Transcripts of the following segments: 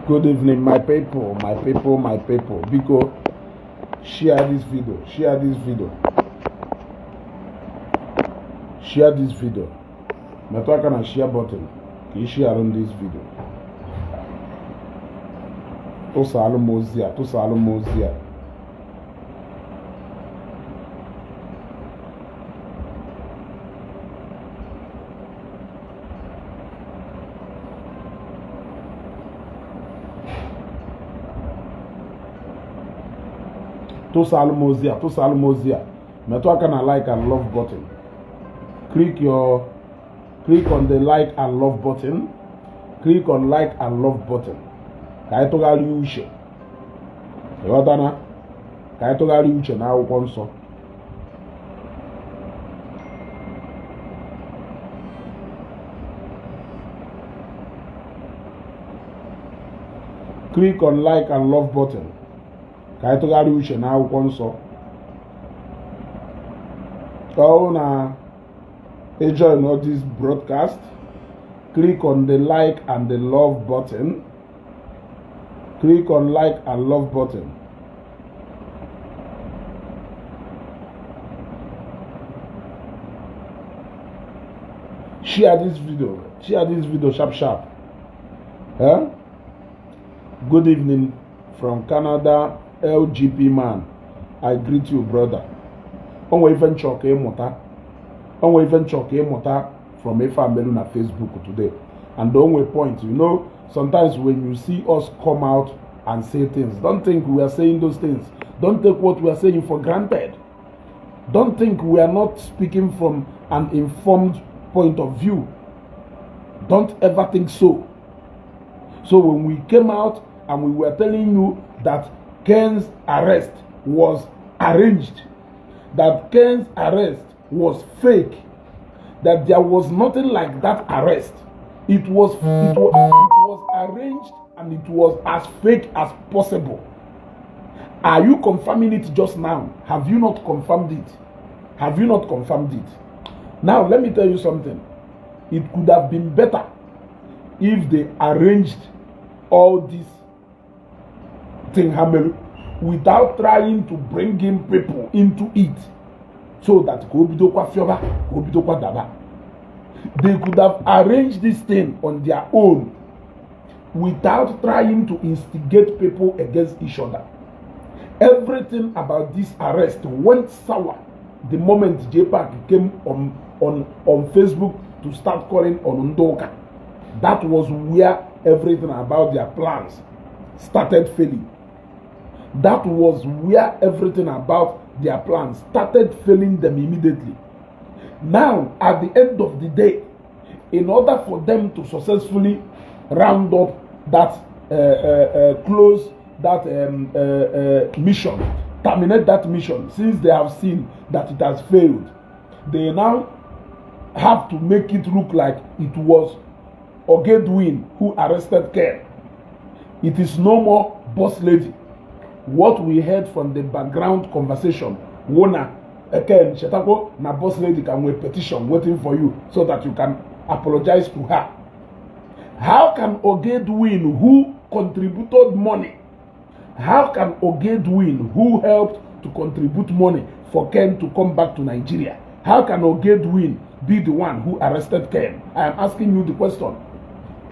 Good evening, my people, my people, my people. Because share this video, share this video, share this video. Metwaka na share button. Can share on this video? To salumozia, to salumozia. To salumozia. Metwaka na like and love button. Click on the like and love button. Click on like and love button. Ka itogali uche. Yodana. Ka itogali uche na akwụkwọ nsọ. Click on like and love button. Ka itogali uche na akwụkwọ nsọ. Ka na join all this broadcast. Click on the like and the love button. Click on like and love button. Share this video. Share this video sharp. Huh? Good evening from Canada, LGP man. I greet you, brother. Onwe even choke mota. Onwe even choke mota from a family on Facebook today. And the only point, sometimes when you see us come out and say things, don't think we are saying those things. Don't take what we are saying for granted. Don't think we are not speaking from an informed point of view. Don't ever think so. So when we came out and we were telling you that Kane's arrest was arranged, that Kane's arrest was fake, that there was nothing like that arrest. It was arranged and it was as fake as possible. Are you confirming it just now? Have you not confirmed it? Have you not confirmed it? Now let me tell you something. It could have been better if they arranged all this thing without trying to bring in people into it, so that they could have arranged this thing on their own without trying to instigate people against each other. Everything about this arrest went sour the moment Jpac came on Facebook to start calling on Ndoka. That was where everything about their plans started failing. That was where everything about their plans started failing them immediately. Now, at the end of the day, in order for them to successfully round up that, close that mission, terminate that mission, since they have seen that it has failed, they now have to make it look like it was Ogedwin who arrested Kane. It is no more boss lady. What we heard from the background conversation, Wona Kane Shetako na boss lady can wait petition waiting for you so that you can apologize to her. How can Ogedwin, who contributed money, how can Ogedwin, who helped to contribute money for Kane to come back to Nigeria, how can Ogedwin be the one who arrested Kane? I am asking you the question.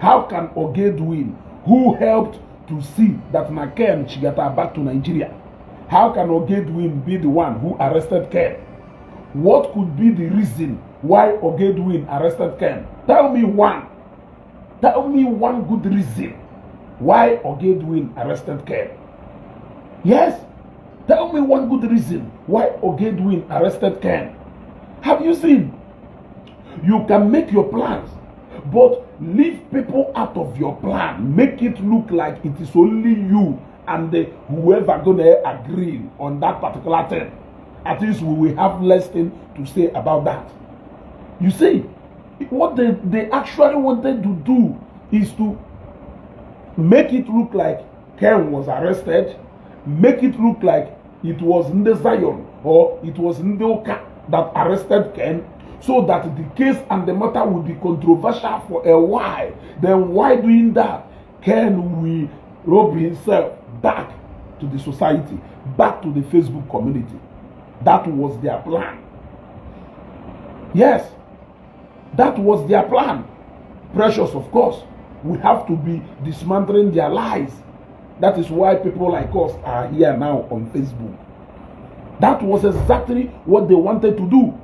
How can Ogedwin, who helped to see that Kane she got her back to Nigeria, how can Ogedwin be the one who arrested Kane? What could be the reason why Ogedwin arrested Kane? Tell me one. Tell me one good reason why Ogedwin arrested Kane. Yes, tell me one good reason why Ogedwin arrested Kane. Have you seen? You can make your plans, but leave people out of your plan. Make it look like it is only you and whoever gonna agree on that particular thing. At least we will have less thing to say about that. You see, what they actually wanted to do is to make it look like Kane was arrested, make it look like it was Nde Zion or it was Ndoka that arrested Kane, so that the case and the matter will be controversial for a while. Then why doing that? Kane will robe himself back to the society, back to the Facebook community. That was their plan. Yes, that was their plan. Precious, of course, we have to be dismantling their lies. That is why people like us are here now on Facebook. That was exactly what they wanted to do.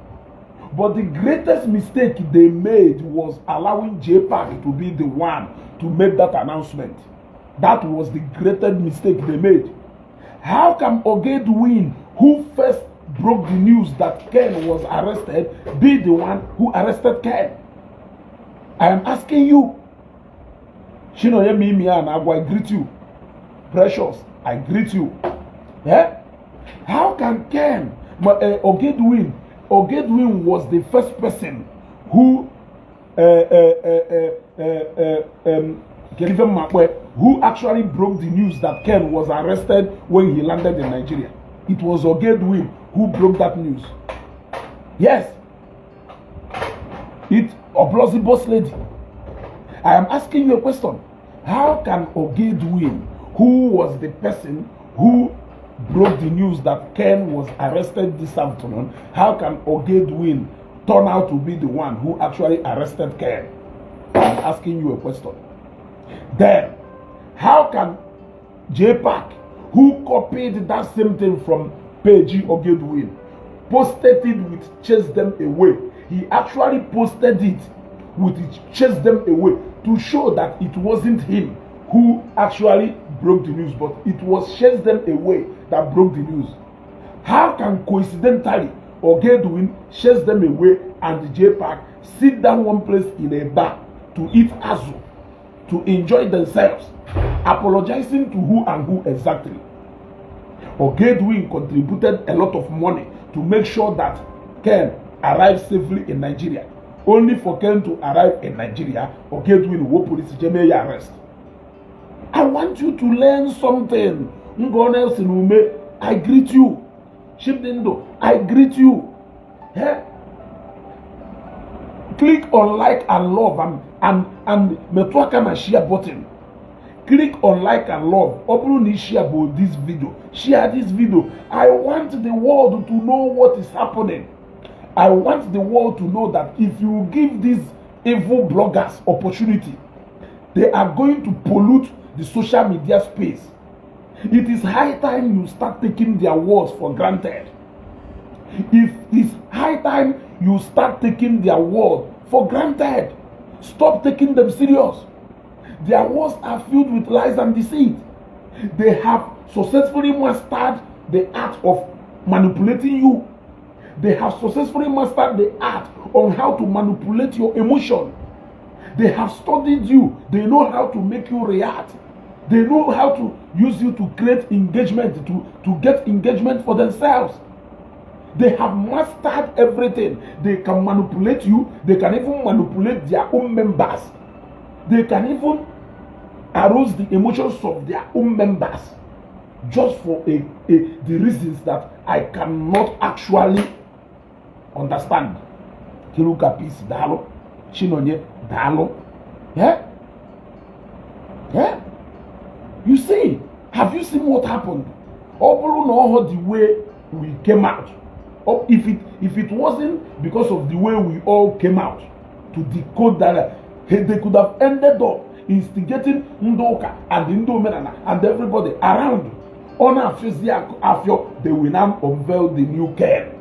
But the greatest mistake they made was allowing Jpac to be the one to make that announcement. That was the greatest mistake they made. How can Ogedwin, who first broke the news that Kane was arrested, be the one who arrested Kane? I am asking you. Shinoye Mimi and I greet you. Precious, I greet you. Yeah? How can Kane, Ogedwin was the first person who who actually broke the news that Kane was arrested when he landed in Nigeria. It was Ogedwin who broke that news. Yes. It Oblozi boss lady. I am asking you a question. How can Ogedwin, who was the person who broke the news that Kane was arrested this afternoon, how can Ogedwin turn out to be the one who actually arrested Kane? I'm asking you a question. Then, how can Jpac, who copied that same thing from Page Ogedwin, posted it with chase them away? He actually posted it with chase them away to show that it wasn't him who actually broke the news, but it was chase them away that broke the news. How can coincidentally Ogedwin chase them away and the Jpac sit down one place in a bar to eat azu, to enjoy themselves, apologizing to who and who exactly? Ogedwin contributed a lot of money to make sure that Ken arrived safely in Nigeria. Only for Ken to arrive in Nigeria, Ogedwin will police arrest. I want you to learn something. I greet you. Shipdindo, I greet you. Yeah? Click on like and love and metwaka na share button. Click on like and love. Open share about this video. Share this video. I want the world to know what is happening. I want the world to know that if you give these evil bloggers opportunity, they are going to pollute the social media space. It is high time you start taking their words for granted. It's high time you start taking their word for granted. Stop taking them serious. Their words are filled with lies and deceit. They have successfully mastered the art of manipulating you. They have successfully mastered the art on how to manipulate your emotion. They have studied you. They know how to make you react. They know how to use you to create engagement, to get engagement for themselves. They have mastered everything. They can manipulate you. They can even manipulate their own members. They can even arouse the emotions of their own members just for the reasons that I cannot actually understand. Kiruka peace dalo, Chinonye dalo. Yeah? Yeah? You see, have you seen what happened? Obulu know the way we came out. Or if it wasn't because of the way we all came out to decode that, they could have ended up instigating Ndoka and Indomenana and everybody around. On after they will now unveil the new Kane.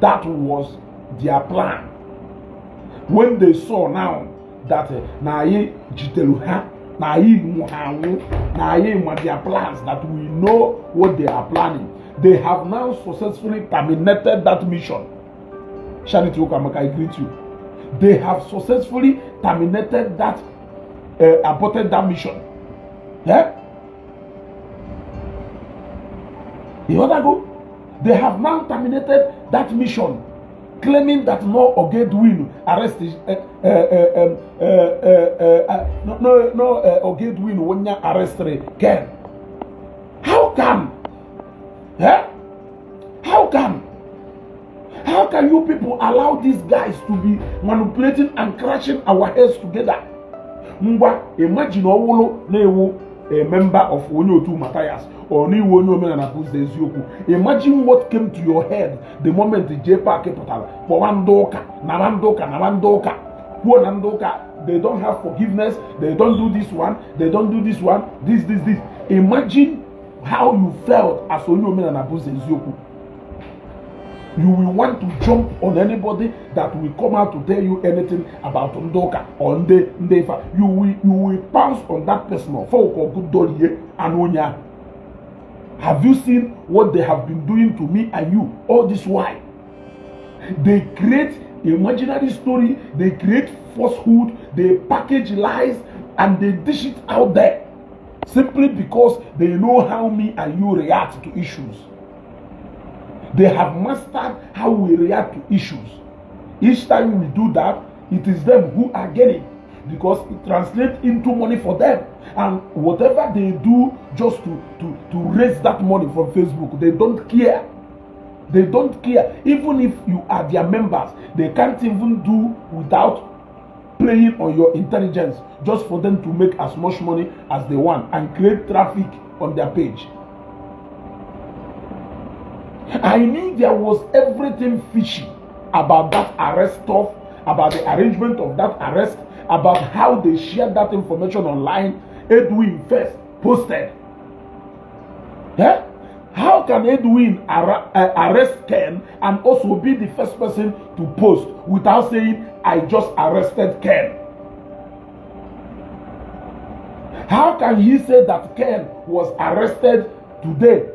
That was their plan. When they saw now that Naye Jiteluha, Naye Muhawu, Naye their plans, that we know what they are planning, they have now successfully terminated that mission. Charity Okamaka, I greet you. They have successfully terminated that, aborted that mission. Yeah? The other go, they have now terminated that mission, claiming that no Ogedwin arrested, no Ogedwin when you arrested Ken. How come? Yeah? How come? How can you people allow these guys to be manipulating and crashing our heads together? Mba, imagine Owolo Newu a member of Onyotu Matthias or Ni Wonyomen and Apus Ezioku. Imagine what came to your head the moment the Jpac capital for Wandoka, Narandoka, they don't have forgiveness, they don't do this one, this. Imagine how you felt as Onyomen and Apus Ezioku. You will want to jump on anybody that will come out to tell you anything about Ndoka or Ndefa. You will pounce on that person or good dolly and Onya. Have you seen what they have been doing to me and you all this while? They create imaginary story, they create falsehood, they package lies and they dish it out there simply because they know how me and you react to issues. They have mastered how we react to issues. Each time we do that, it is them who are getting, because it translates into money for them. And whatever they do just to raise that money from Facebook, they don't care. They don't care. Even if you are their members, they can't even do without playing on your intelligence just for them to make as much money as they want and create traffic on their page. I knew there was everything fishy about that arrest stuff, about the arrangement of that arrest, about how they shared that information online. Edwin first posted. Yeah? How can Edwin arrest Ken and also be the first person to post without saying, I just arrested Ken? How can he say that Ken was arrested today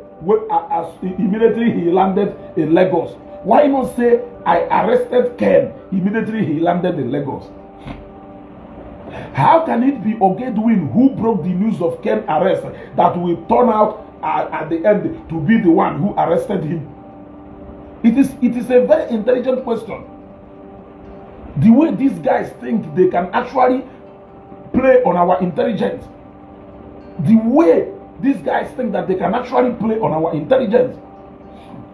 as immediately he landed in Lagos? Why not say, I arrested Ken immediately he landed in Lagos? How can it be Ogedwin who broke the news of Ken arrest that will turn out at the end to be the one who arrested him? It is a very intelligent question. The way these guys think they can actually play on our intelligence. The way these guys think that they can actually play on our intelligence.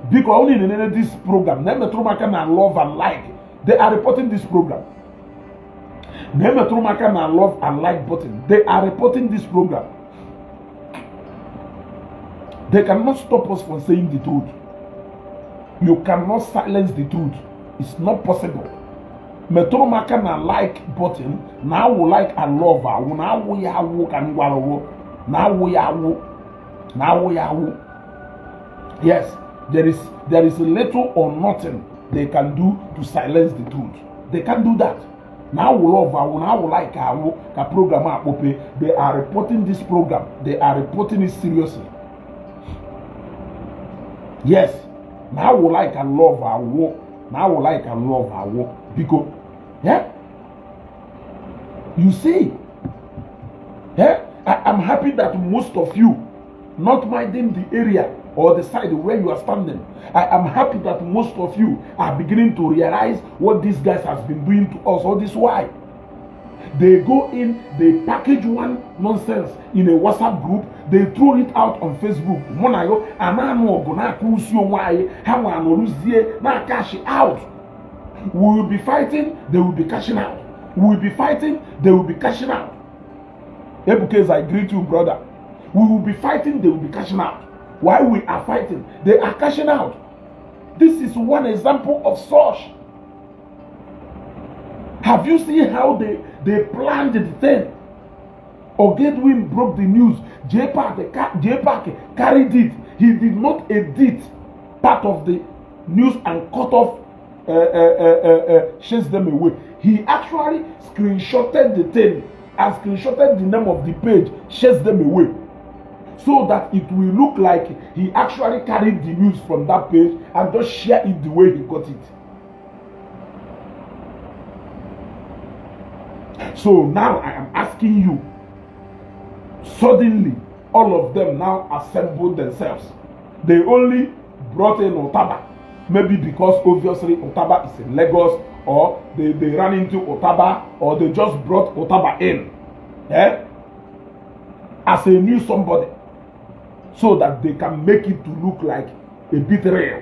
Because only in this program, Nemetromaka and Love and Like, they are reporting this program. Nemetromaka and Love and Like button, they are reporting this program. They cannot stop us from saying the truth. You cannot silence the truth. It's not possible. Metromaka and Like button, now we like and love, now we are walk and wallow. Now we are. Yes, there is little or nothing they can do to silence the truth. They can't do that. Now we love now we like our program. They are reporting this program. They are reporting it seriously. Yes, now we like and love our war. Now we like and love our war. Because, yeah, you see, yeah. I'm happy that most of you, not minding the area or the side where you are standing, I am happy that most of you are beginning to realize what these guys have been doing to us all this while. They go in, they package one nonsense in a WhatsApp group, they throw it out on Facebook. Monayo, anano gona kusio wae, hawa anoluzie na cash out. We will be fighting, they will be cashing out. We will be fighting, they will be cashing out. Because I greet you, brother. We will be fighting, they will be cashing out. While we are fighting, they are cashing out. This is one example of such. Have you seen how they planned the thing? Ogedwin broke the news. Jpac carried it. He did not edit part of the news and cut off, chase them away. He actually screenshotted the thing and screenshotted the name of the page, chase them away, so that it will look like he actually carried the news from that page and just share it the way he got it. So now I am asking you, suddenly all of them now assembled themselves. They only brought in Otaba, maybe because obviously Otaba is in Lagos, or they ran into Otaba, or they just brought Otaba in, as a new somebody, so that they can make it to look like a bit real.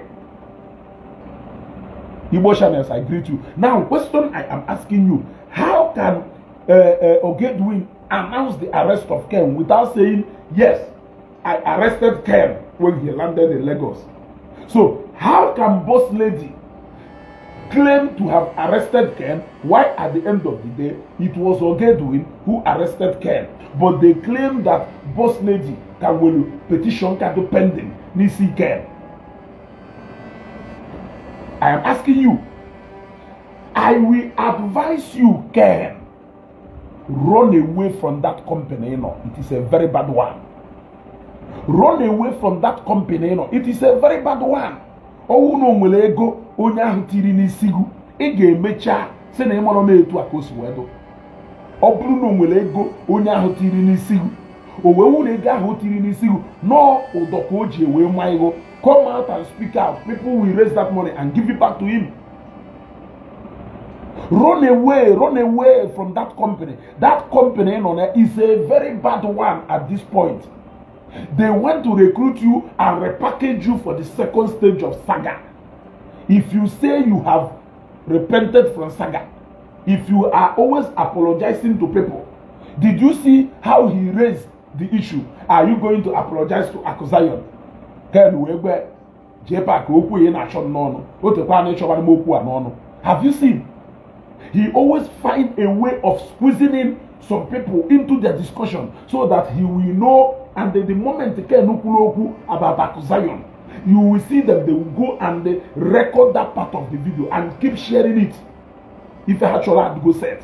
Igbo I greet you. Now, question I am asking you, how can Ogedwin announced the arrest of Kane without saying, yes, I arrested Kane when he landed in Lagos. So how can Boss Lady claim to have arrested Kane, while at the end of the day, it was Ogedwin who arrested Kane? But they claim that Boss Lady can petition can pending Nisi Kane. I am asking you, I will advise you, Kane, run away from that company. It is a very bad one. Run away from that company. It is a very bad one. Oh no, nwere ego onye ahụ tiri n'isigu ị ga-emecha sị na ịmọrọ na-etu aka o si wee do. Ọ bụrụ na nwere ego onye ahụ tiri n'isigu o wee wụ na ego ahụ tiri n'isigu no ụdọ ka o ji wee ma ego, come out and speak out. People will raise that money and give it back to him. Run away from that company. That company is a very bad one at this point. They want to recruit you and repackage you for the second stage of saga. If you say you have repented from saga, if you are always apologizing to people, did you see how he raised the issue? Are you going to apologize to Akuzayon? Have you seen? He always find a way of squeezing in some people into the discussion so that he will know. And the moment they can about Akuzayon, you will see that they will go and they record that part of the video and keep sharing it. If I actually had to go set.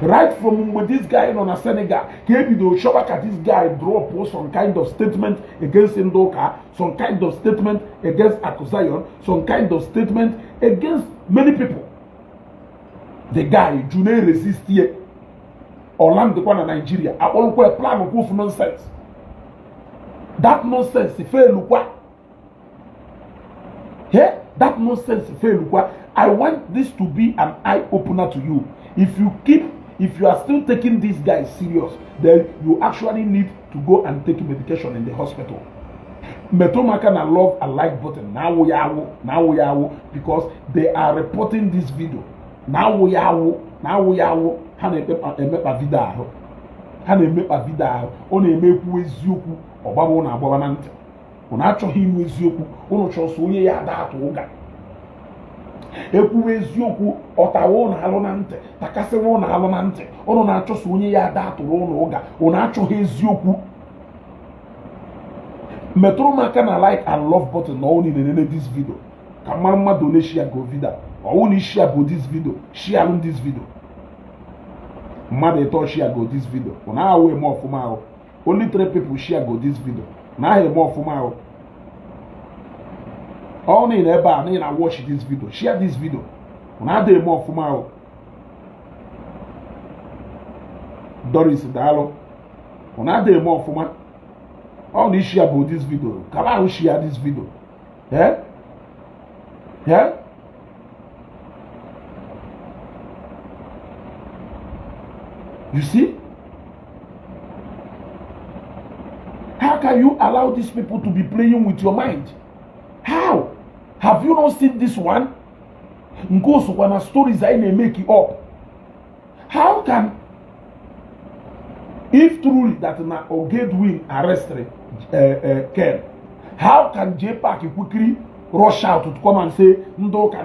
Right from with this guy on a Senegal, this guy drop some kind of statement against Ndoka, some kind of statement against Akuzayon, some kind of statement against many people. The guy, June resist here. Orlando in Nigeria, I all a plan of proof nonsense. That nonsense, if yeah, that nonsense, if I want this to be an eye opener to you. If you are still taking these guys serious, then you actually need to go and take medication in the hospital. Metomaka na love and like button now we are because they are reporting this video. Now we are ha na-emepa vidio ahụ, ha na-emepa vidio ahụ, ọ na-emekwu eziokwu ọgbagbo na agbaba na ntị. Ọ na-achọghị inwe eziokwu, ụnụ chọsọ onye ya ada atụ ụga. Ekwuwe eziokwu ọtawo na alụ na ntị, takasịwo na alụ na ntị. Ụnụ na-achọsọ onye ya ada atụrụ ụnụ ụga, ọ na-achọghị eziokwu. Metụrụ m aka na like and love button na only na this video. Ka mmadụ ole share go video. Ọ na share bụ this video, share this video. Mother thought share go this video. Now way more for my only 3 people share go this video. Now I more for my only in ever and I watch this video. Share this video. Now they more for my Doris Dalo. Now they more for my only share go this video. Come on, share this video. Yeah? Yeah? You see? How can you allow these people to be playing with your mind? How? Have you not seen this one? Ngoso wana stories I may make it up. How can, if truly that na Ogedwin arrested Kane, how can Jpac quickly rush out to come and say Ndoka,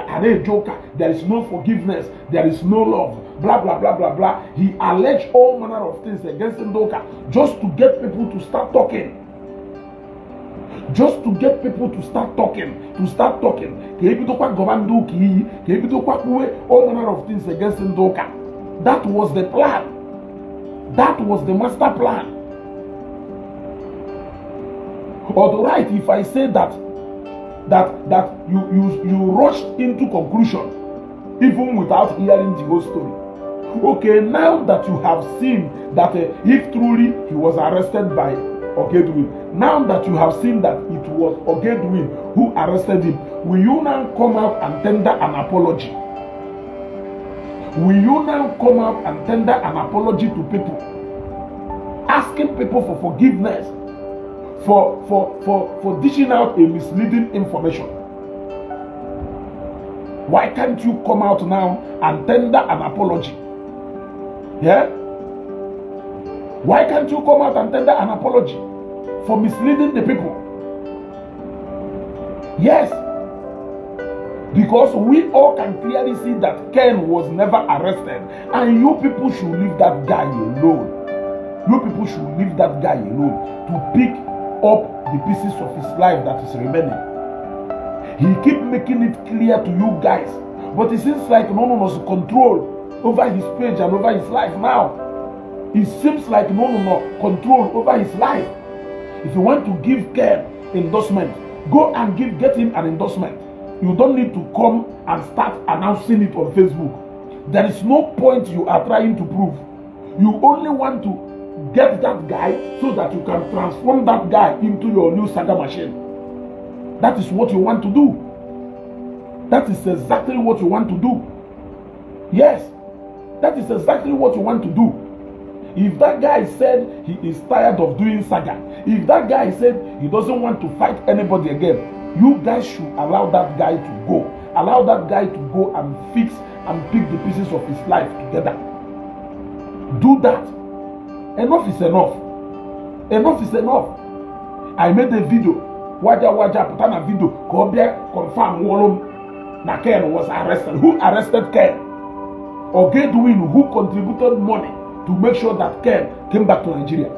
are they joker? There is no forgiveness, there is no love, blah blah blah blah blah. He alleged all manner of things against Ndoka just to get people to start talking. Just to get people to start talking, all manner of things against Ndoka. That was the plan. That was the master plan. Alright, if I say that you rushed into conclusion even without hearing the whole story. Okay, now that you have seen that if truly he was arrested by Ogedwin, now that you have seen that it was Ogedwin who arrested him, will you now come out and tender an apology? Will you now come out and tender an apology to people, asking people for forgiveness for dishing out a misleading information? Why can't you come out now and tender an apology? Yeah? Why can't you come out and tender an apology for misleading the people? Yes. Because we all can clearly see that Kane was never arrested, and you people should leave that guy alone. You people should leave that guy alone to pick up the pieces of his life that is remaining. He keep making it clear to you guys, but it seems like no one has control over his page and over his life now. It seems like no control over his life. If you want to give Kane endorsement, go and get him an endorsement. You don't need to come and start announcing it on Facebook. There is no point you are trying to prove. You only want to get that guy so that you can transform that guy into your new saga machine. That is what you want to do. That is exactly what you want to do. Yes, that is exactly what you want to do. If that guy said he is tired of doing saga, if that guy said he doesn't want to fight anybody again, you guys should allow that guy to go. Allow that guy to go and fix and pick the pieces of his life together. Do that. Enough is enough. Enough is enough. I made a video. Waja put on a video. Confirm Wolum na Kane was arrested. Who arrested Kane? Or Gedwin, who contributed money to make sure that Kane came back to Nigeria?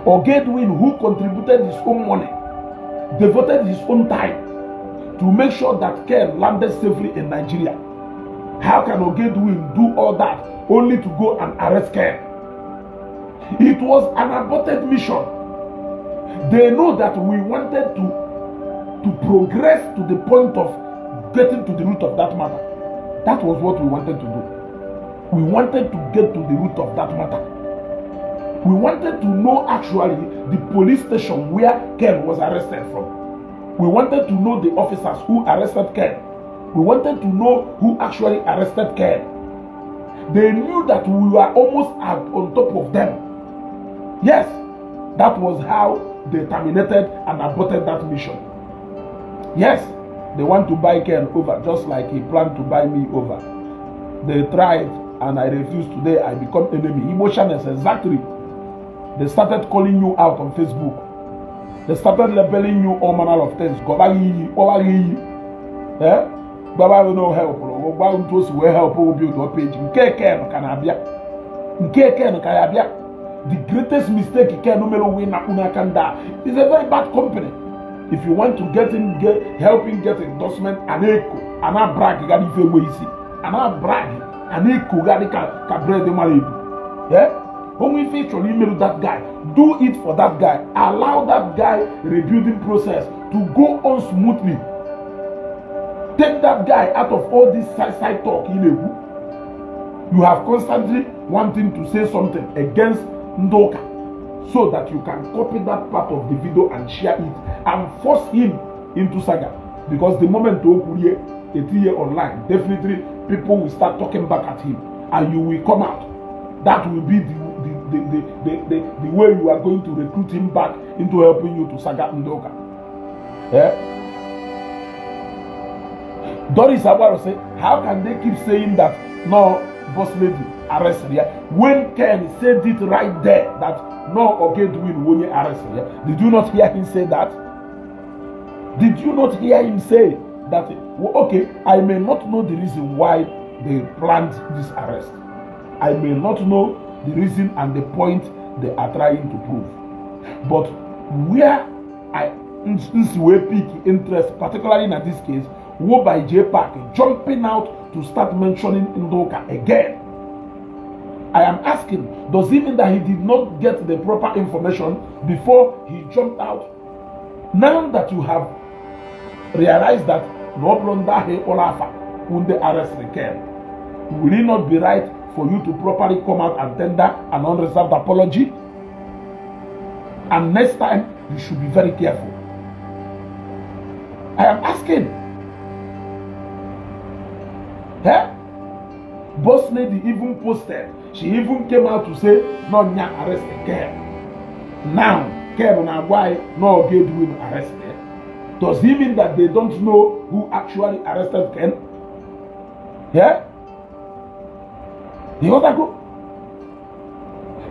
Or Gedwin, who contributed his own money, devoted his own time to make sure that Kane landed safely in Nigeria? How can Ogedwin do all that only to go and arrest Kane? It was an aborted mission. They know that we wanted to progress to the point of getting to the root of that matter. That was what we wanted to do. We wanted to get to the root of that matter. We wanted to know actually the police station where Kane was arrested from. We wanted to know the officers who arrested Kane. We wanted to know who actually arrested Kane. They knew that we were almost on top of them. Yes, that was how they terminated and aborted that mission. Yes, they want to buy Kane over just like he planned to buy me over. They tried and I refused. Today I become enemy. Emotionless, exactly. They started calling you out on Facebook. They started labeling you all manner of things. Eh? Baba will no help. Baba will help. Will build your page. The greatest mistake you can win is a very bad company. If you want to help him get endorsement, and a brag, and a brag, and yeah. When we feature email that guy, do it for that guy. Allow that guy rebuilding process to go on smoothly. Take that guy out of all this side talk. You have constantly wanting to say something against Ndoka so that you can copy that part of the video and share it and force him into saga. Because the moment you hear online, definitely people will start talking back at him and you will come out. That will be the way you are going to recruit him back into helping you to saga Ndoka. Yeah? Doris Abaro say, how can they keep saying that no boss lady arrested here when Ken said it right there that no Ogedwin won't arrest here? Did you not hear him say that? Did you not hear him say that? Well, okay, I may not know the reason why they planned this arrest. I may not know the reason and the point they are trying to prove. But where I pick interest, particularly in this case, wo by Jpac jumping out to start mentioning Ndoka again. I am asking, does it mean that he did not get the proper information before he jumped out? Now that you have realized that no blunder he olafa when they arrest the Kane, will it not be right for you to properly come out and tender an unreserved apology? And next time, you should be very careful. I am asking. Eh? Boss lady even posted, she even came out to say, no, nya arrested Kane. Now, Kane na why no Gedwin arrested. Does it mean that they don't know who actually arrested Kane? Yeah? The other go.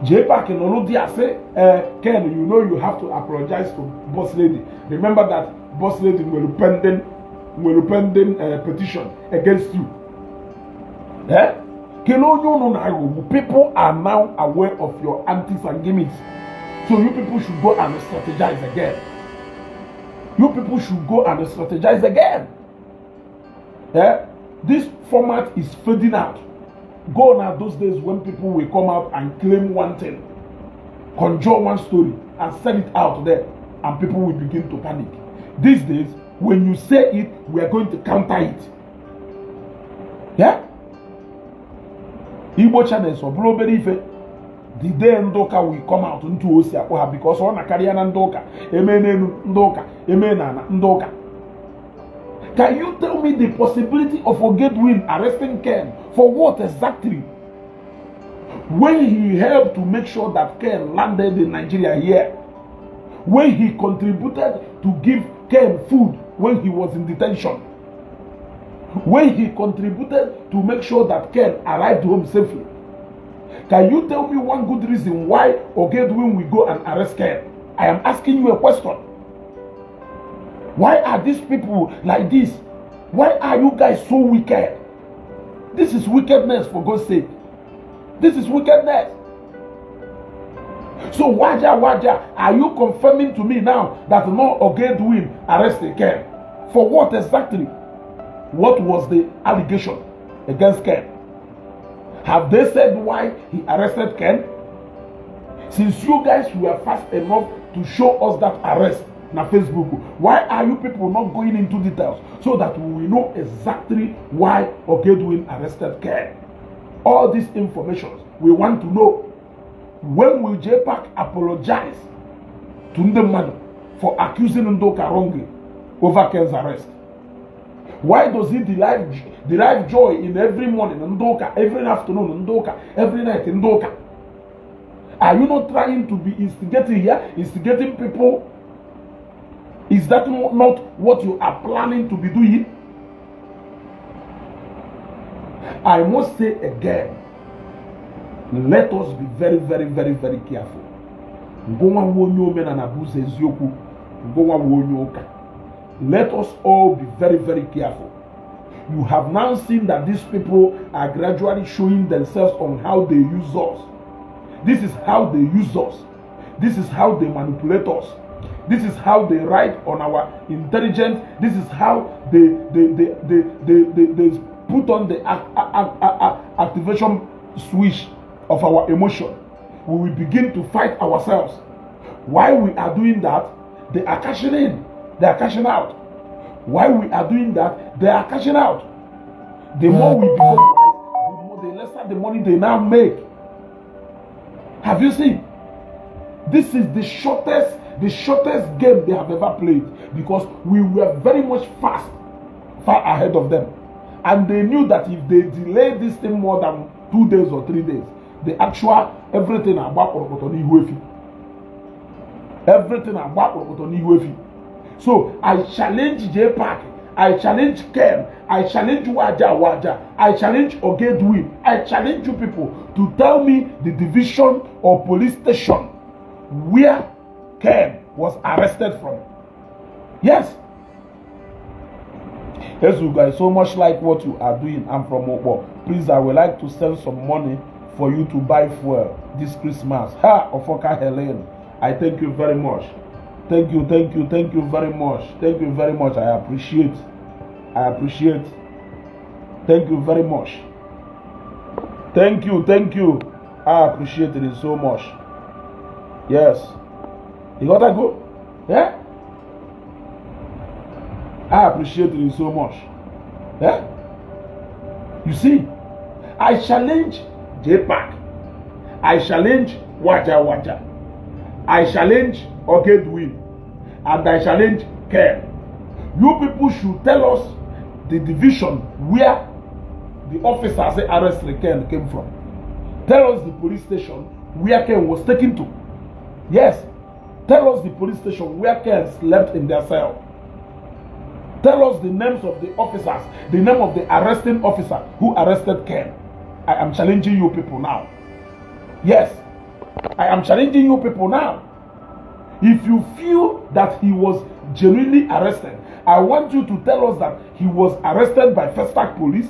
Jpac in Oludia say, Ken, you know you have to apologize to Boss Lady. Remember that Boss Lady will pending petition against you. Yeah? People are now aware of your antics and gimmicks. So you people should go and strategize again. You people should go and strategize again. Yeah? This format is fading out. Gone are those days when people will come out and claim one thing, conjure one story, and send it out there, and people will begin to panic. These days, when you say it, we are going to counter it. Yeah? Igbo channels or Blueberry Ife, the day Ndoka will come out into Osia because on a carrier Ndoka, Emene Ndoka, Emena Ndoka. Can you tell me the possibility of Ogedwin arresting Ken for what exactly? When he helped to make sure that Ken landed in Nigeria here, when he contributed to give Ken food when he was in detention, when he contributed to make sure that Ken arrived home safely. Can you tell me one good reason why Ogedwin will go and arrest Ken? I am asking you a question. Why are these people like this? Why are you guys so wicked? This is wickedness, for God's sake. This is wickedness. So Waja, are you confirming to me now that no Ogedwin arrested Ken? For what exactly? What was the allegation against Ken? Have they said why he arrested Ken? Since you guys were fast enough to show us that arrest na Facebook, why are you people not going into details so that we will know exactly why Ogedwin arrested Ken? All these information we want to know. When will Jpac apologize to Ndemadu for accusing Ndoka wrongly over Ken's arrest? Why does he derive joy in every morning Ndoka, every afternoon Ndoka, every night Ndoka? Are you not trying to be instigating here, instigating people? Is that not what you are planning to be doing? I must say again, let us be very, very, very, very careful. Let us all be very, very careful. You have now seen that these people are gradually showing themselves on how they use us. This is how they use us. This is how they manipulate us. This is how they write on our intelligence. This is how they put on the activation switch of our emotion. We will begin to fight ourselves. While we are doing that, they are cashing in. They are cashing out. While we are doing that, they are cashing out. The more we become wise, the lesser the money they now make. Have you seen? This is the shortest game they have ever played, because we were very much far ahead of them, and they knew that if they delay this thing more than 2 days or 3 days, the actual everything about So I challenge Jpac, I challenge Ken, I challenge Waja, I challenge Ogedwin, I challenge you people to tell me the division or police station where Ken was arrested from. Yes. Yes, you guys so much like what you are doing. I'm from Okbo. Please, I would like to send some money for you to buy fuel this Christmas. Ha, Ofoka Helen. I thank you very much. Thank you very much. Thank you very much. I appreciate. Thank you very much. Thank you. I appreciate it so much. Yes. You gotta go. Yeah? I appreciate it so much. Yeah? You see, I challenge Jpac. I challenge Waja. I challenge Ogedwin. And I challenge Kane. You people should tell us the division where the officers say arrested Kane came from. Tell us the police station where Kane was taken to. Yes. Tell us the police station where Kane slept in their cell. Tell us the names of the officers, the name of the arresting officer who arrested Kane. I am challenging you people now. Yes, I am challenging you people now. If you feel that he was genuinely arrested, I want you to tell us that he was arrested by Festac police,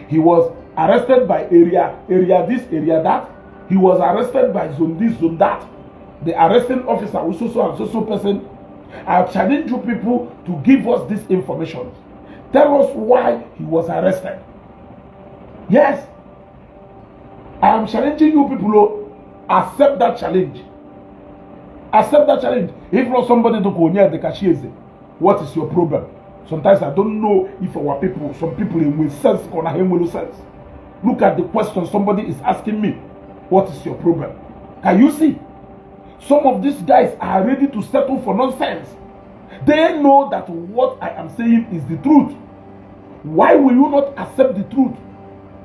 he was arrested by area this, area that, he was arrested by zone this, zone that. The arresting officer was so and so person. I challenge you people to give us this information. Tell us why he was arrested. Yes, I am challenging you people to accept that challenge. Accept that challenge. If not somebody to go near the cashiers, what is your problem? Sometimes I don't know if our people, some people in sense or not sense. Look at the question somebody is asking me. What is your problem? Can you see? Some of these guys are ready to settle for nonsense. They know that what I am saying is the truth. Why will you not accept the truth?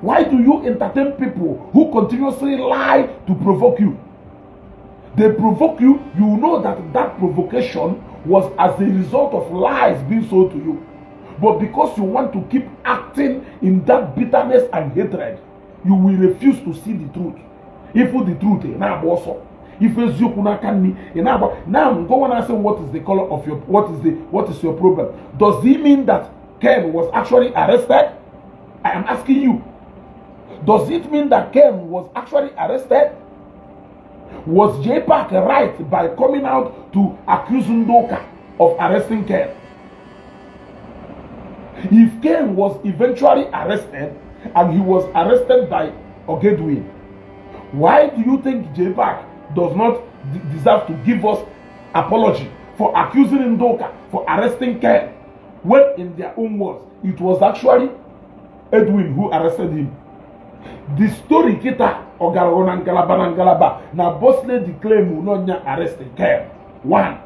Why do you entertain people who continuously lie to provoke you? They provoke you, you know that that provocation was as a result of lies being sold to you. But because you want to keep acting in that bitterness and hatred, you will refuse to see the truth. If the truth is now also, if it's you now go on and say what is the color of your what is your problem? Does it mean that Ken was actually arrested? I am asking you. Does it mean that Ken was actually arrested? Was Jpac right by coming out to accuse Ndoka of arresting Ken? If Ken was eventually arrested and he was arrested by Ogedwin, why do you think Jpac does not deserve to give us apology for accusing Ndoka for arresting Ken, when in their own words it was actually Edwin who arrested him? The story kita ogarona ngalaba na boss lady claim unonya arrested Ken. One,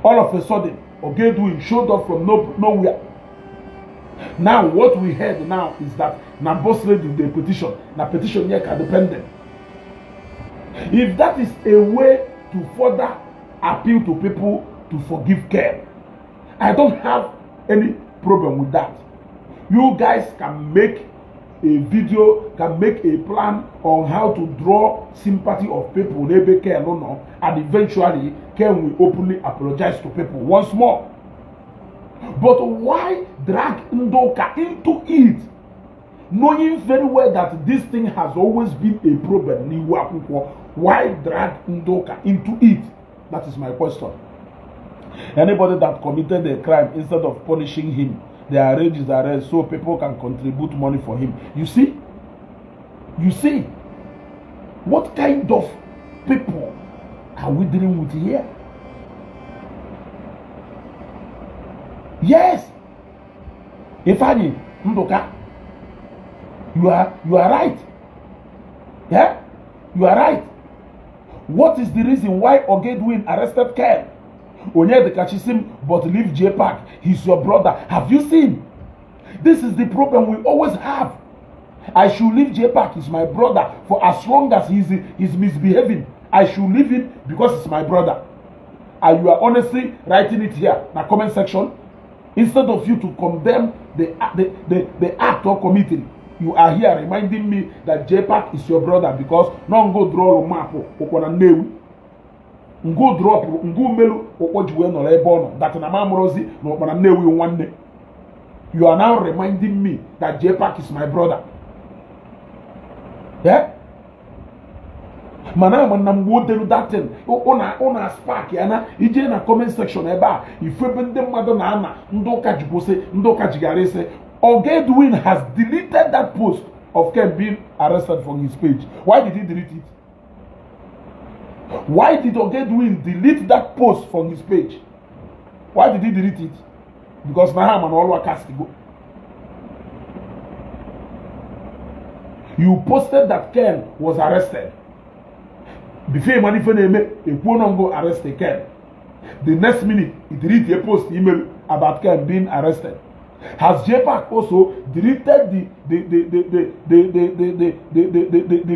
all of a sudden Ogedwin showed up from nowhere. Now what we heard now is that na boss lady the petition here can dependent. If that is a way to further appeal to people to forgive Ken, I don't have any problem with that. You guys can make a video, can make a plan on how to draw sympathy of people, maybe Ken or no, and eventually Ken will openly apologize to people once more. But why drag Ndoka into it, knowing very well that this thing has always been a problem? Why drag Ndoka into it? That is my question. Anybody that committed a crime, instead of punishing him, they arrange his arrest so people can contribute money for him. You see? You see? What kind of people are we dealing with here? Yes. Ifani Ndoka, you are right. Yeah? You are right. What is the reason why Ogedwin arrested Ken? Onyede Kachisim but leave Jpac. He's your brother. Have you seen? This is the problem we always have. I should leave Jpac. He's my brother. For as long as he's misbehaving, I should leave him because it's my brother. And you are honestly writing it here in the comment section. Instead of you to condemn the act or committee, you are here reminding me that Jpac is your brother because no go draw a map okwana newu. Ngo drop ngo melu okwojiwe no ebe that na mamrozi no okwana newu nwanne. You are now reminding me that Jpac is my brother. Yeah? Mana mgbo delu that thing ona spark yana ije na comment section eba ifebe ndị mmadụ na ana Ndoka jibose Ndoka jigarese. Ogedwin has deleted that post of Ken being arrested from his page. Why did he delete it? Why did Ogedwin delete that post from his page? Why did he delete it? Because Naham and all castigo. You posted that Ken was arrested. Before you go arrest Ken. The next minute, he deleted a post email about Ken being arrested. Has Jpac also deleted the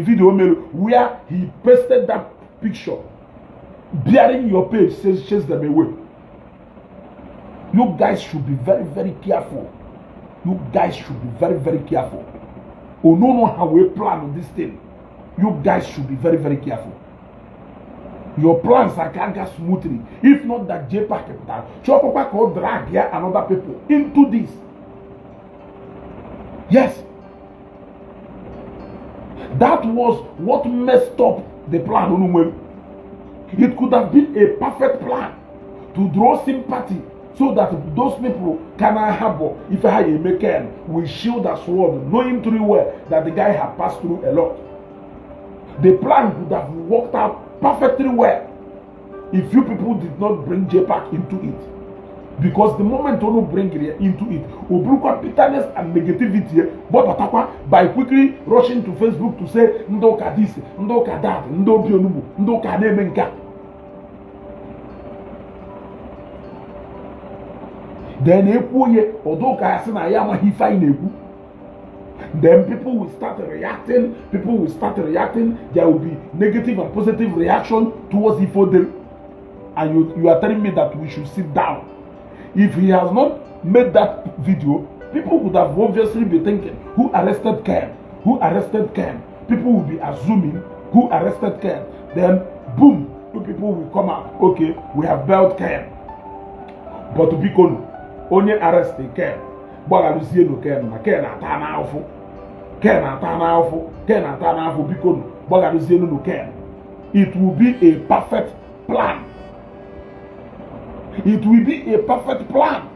video mail where he pasted that picture bearing your page says chase them away? You guys should be very, very careful. You guys should be very, very careful. Oh, no, how we plan on this thing. You guys should be very, very careful. Your plans are can't go smoothly. If not that Jpac capital, Jpac could drag here and other people into this. Yes. That was what messed up the plan. It could have been a perfect plan to draw sympathy so that those people can harbor. If I make Kane with shield and sword, knowing very well that the guy had passed through a lot. The plan would have worked out perfectly well if you people did not bring Jpac into it. Because the moment you bring it into it, Obruka bitterness and negativity, by quickly rushing to Facebook to say, Ndoka this, Ndoka that, Ndo Bionubu, Ndoka Nemenka. Then then people will start reacting. There will be negative and positive reaction towards Ifodel. And you are telling me that we should sit down. If he has not made that video, people would have obviously been thinking, who arrested Kane? Who arrested Kane? People will be assuming who arrested Kane. Then boom, two people will come out. Okay, we have bailed Kane. But to be called, only arrested Kane. But I will see no Kane. Kane atana awful. Kane atana awful. Kane atana awful. Because but I will see no Kane. It will be a perfect plan. It will be a perfect plan.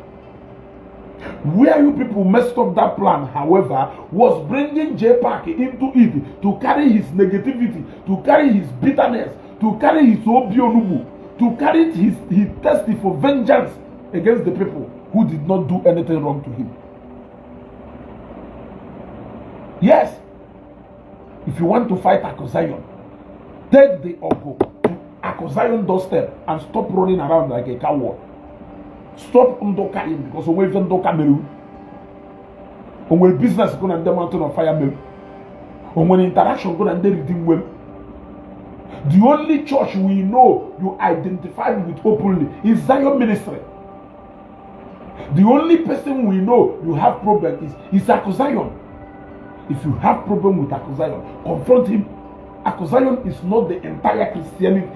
Where you people messed up that plan, however, was bringing Jpac into it to carry his negativity, to carry his bitterness, to carry his obionubu, to carry his thirsty for vengeance against the people who did not do anything wrong to him. Yes, if you want to fight Akozion, take the Ogo to Akozion doorstep and stop running around like a coward. Stop Ndoka him because we even Ndoka Meru. When business go and the mountain of fire Meru. When interaction go and they redeem well. The only church we know you identified with openly is Zion Ministry. The only person we know you have problem is Akozion. If you have problem with Akozion, confront him. Akozion is not the entire Christian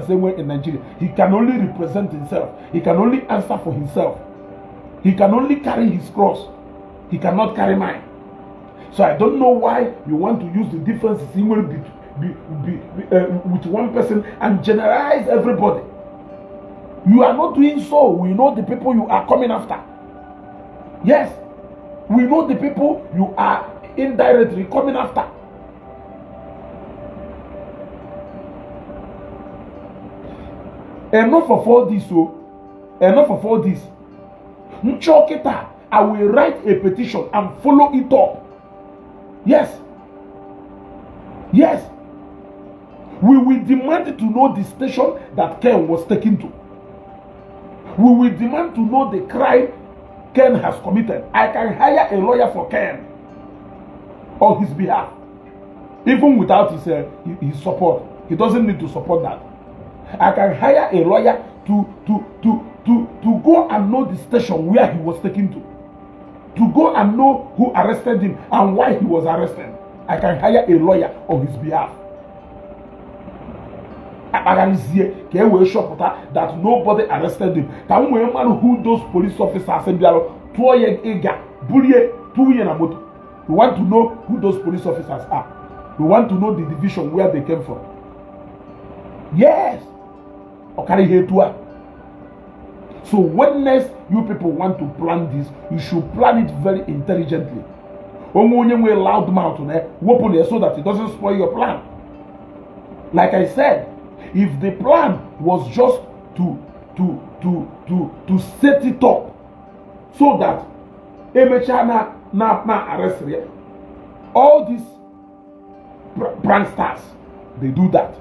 same way in Nigeria. He can only represent himself. He can only answer for himself. He can only carry his cross. He cannot carry mine. So I don't know why you want to use the differences with one person and generalize everybody. You are not doing so. We know the people you are coming after. Yes, we know the people you are indirectly coming after. Enough of all this, enough of all this. Nchokita, I will write a petition and follow it up. Yes. Yes. We will demand to know the station that Kane was taken to. We will demand to know the crime Kane has committed. I can hire a lawyer for Kane on his behalf. Even without his support. He doesn't need to support that. I can hire a lawyer to go and know the station where he was taken to go and know who arrested him and why he was arrested. I can hire a lawyer on his behalf. I can see that nobody arrested him. Can we man who those police officers we want to know who those police officers are. We want to know the division where they came from. Yes. So when next you people want to plan this, you should plan it very intelligently. Loud mouth so that it doesn't spoil your plan. Like I said, if the plan was just to set it up so that arrest all these pranksters, they do that.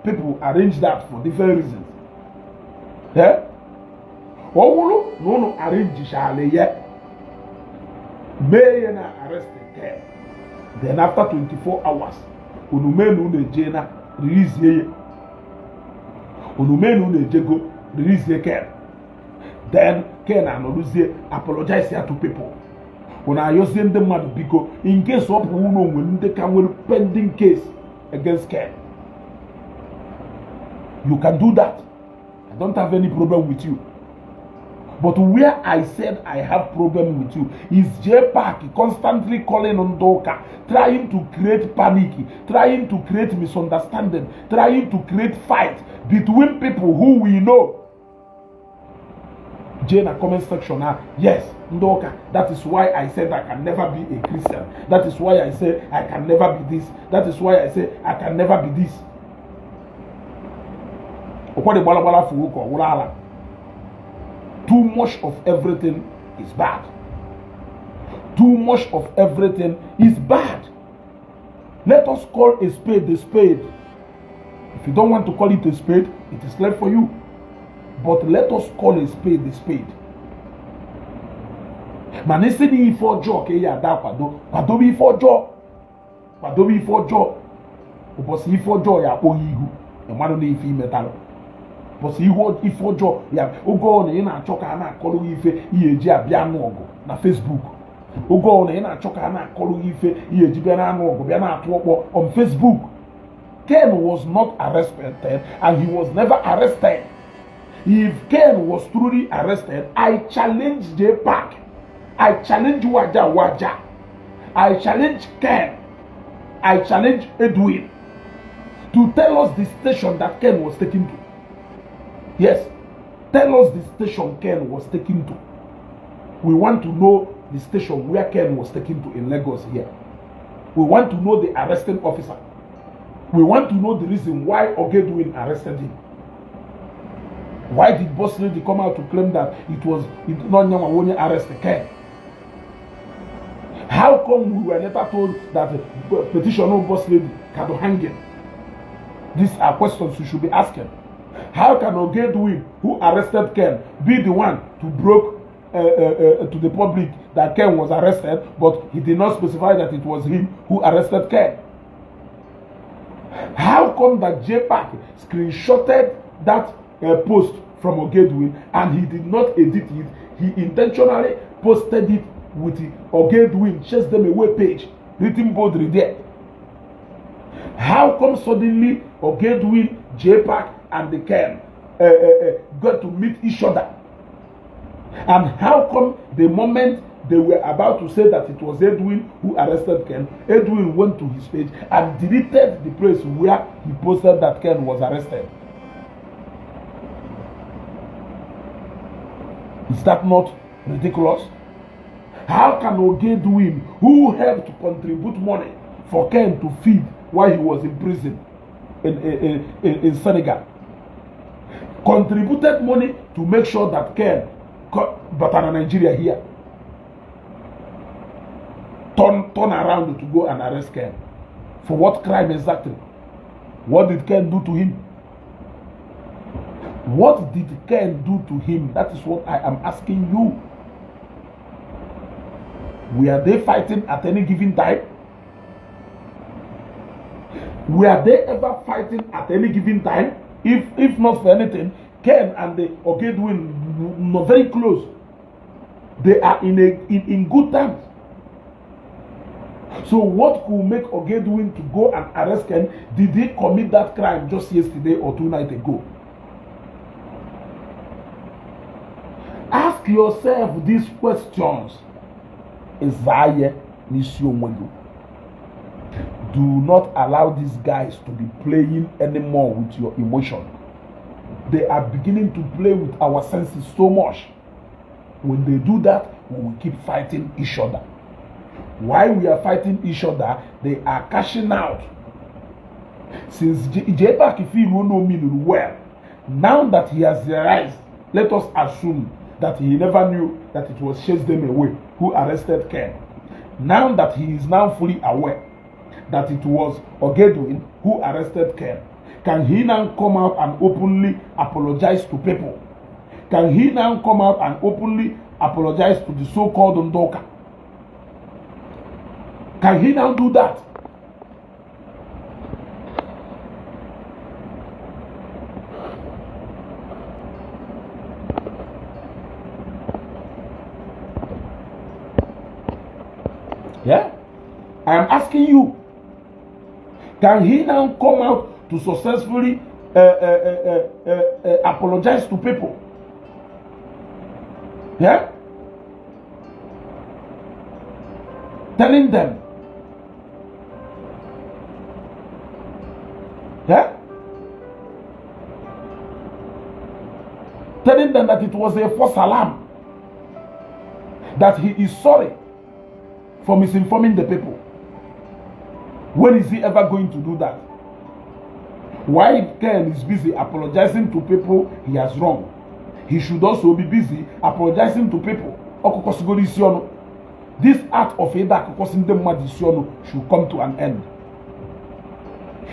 People arrange that for different reasons. Yeah? No arrange shale yet. May arrest the then after 24 hours, Unumenu de Jena release ye. Unumenu de Jego release ye care. Then Kane and Oluzie apologize here to people. When I use them the matter because in case of when they can will pending case against Kane. You can do that. I don't have any problem with you. But where I said I have problem with you is Jpac constantly calling on Doka, trying to create panic, trying to create misunderstanding, trying to create fight between people who we know. Jane, a comment section now. Yes, Ndoka. That is why I said I can never be a Christian. That is why I say I can never be this. That is why I say I can never be this. Too much of everything is bad. Too much of everything is bad. Let us call a spade a spade. If you don't want to call it a spade, it is left for you. But let us call a spade a spade. Manese ni ifo jo ke ya da kwado bi ifo jo. Obosi ifo jo ya po ihu. E manu na ifi metal. But if ojo ya ogo na na achoka na akolu ife iyeji abia anu ogo na Facebook. Ogo na achoka na akolu ife iyeji bia na anu ogo bia na atu okpo on Facebook. Kane was not arrested and he was arrested. arrested. If Kane was truly arrested, I challenge Jpac. I challenge Waja. I challenge Kane. I challenge Edwin to tell us the station that Kane was taken to. Yes, tell us the station Kane was taken to. We want to know the station where Kane was taken to in Lagos here. We want to know the arresting officer. We want to know the reason why Ogedwin arrested him. Why did Boss Lady come out to claim that it not Nyama arrested Kane? How come we were never told that the petition of Boss Lady can hang him? These are questions you should be asking. How can Ogedwin, who arrested Kane, be the one to broke to the public that Kane was arrested, but he did not specify that it was him who arrested Kane? How come that Jpac screenshotted that post from Ogedwin and he did not edit it? He intentionally posted it with the Ogedwin chase them away page, written boldly there. How come suddenly Ogedwin, Jpac, and the Kane got to meet each other? And how come the moment they were about to say that it was Edwin who arrested Kane, Edwin went to his page and deleted the place where he posted that Kane was arrested? Is that not ridiculous? How can Ogedwin, who helped to contribute money for Kane to feed while he was in prison in Senegal, contributed money to make sure that Kane but in Nigeria here turn around to go and arrest Kane? For what crime exactly? What did Kane do to him? What did Kane do to him? That is what I am asking you. Were they fighting at any given time? Were they ever fighting at any given time? If not for anything, Kane and the Ogedwin not very close. They are in good terms. So what could make Ogedwin to go and arrest Kane? Did he commit that crime just yesterday or 2 nights ago? Ask yourself these questions. Isaiah Nisio. Do not allow these guys to be playing anymore with your emotion. They are beginning to play with our senses so much. When they do that, we will keep fighting each other. While we are fighting each other, they are cashing out. Since Jpac feel no mean well, now that he has realized, let us assume that he never knew that it was Chase Them Away who arrested Kane. Now that he is now fully aware that it was Ogedwin who arrested Kane, can he now come out and openly apologize to people? Can he now come out and openly apologize to the so-called Ndoka? Can he now do that? I am asking you, can he now come out to successfully apologize to people? Yeah? Telling them. Yeah? Telling them that it was a false alarm. That he is sorry for misinforming the people. When is he ever going to do that? While Kane is busy apologizing to people he has wronged, he should also be busy apologizing to people. This act of should come to an end.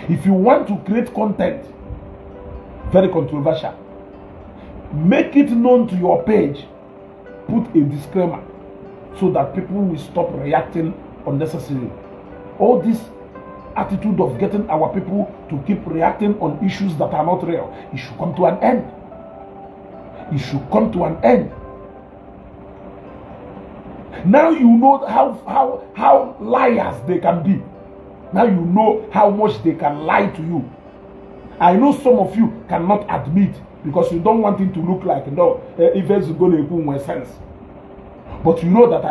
If you want to create content, very controversial, make it known to your page. Put a disclaimer so that people will stop reacting unnecessarily. All this attitude of getting our people to keep reacting on issues that are not real, it should come to an end. It should come to an end. Now you know how liars they can be. Now you know how much they can lie to you. I know some of you cannot admit because you don't want it to look like events going to make sense. But you know that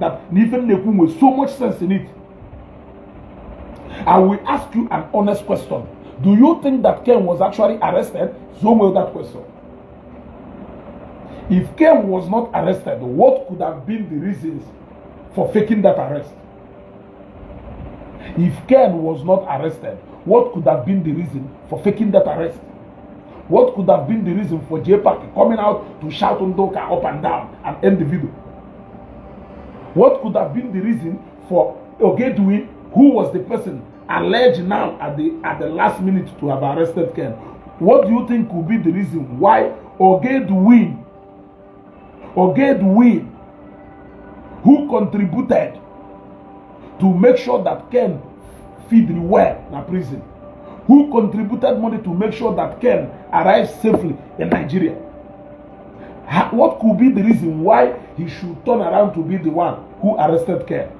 that even Nekum with so much sense in it. I will ask you an honest question. Do you think that Kane was actually arrested? So well that question. If Kane was not arrested, what could have been the reasons for faking that arrest? If Kane was not arrested, what could have been the reason for faking that arrest? What could have been the reason for Jpac coming out to shout Ndoka up and down and end the video? What could have been the reason for Ogedwin, who was the person alleged now at the last minute to have arrested Kane? What do you think could be the reason why Ogedwin, who contributed to make sure that Kane feed well in prison, who contributed money to make sure that Kane arrives safely in Nigeria, what could be the reason why he should turn around to be the one who arrested Kane?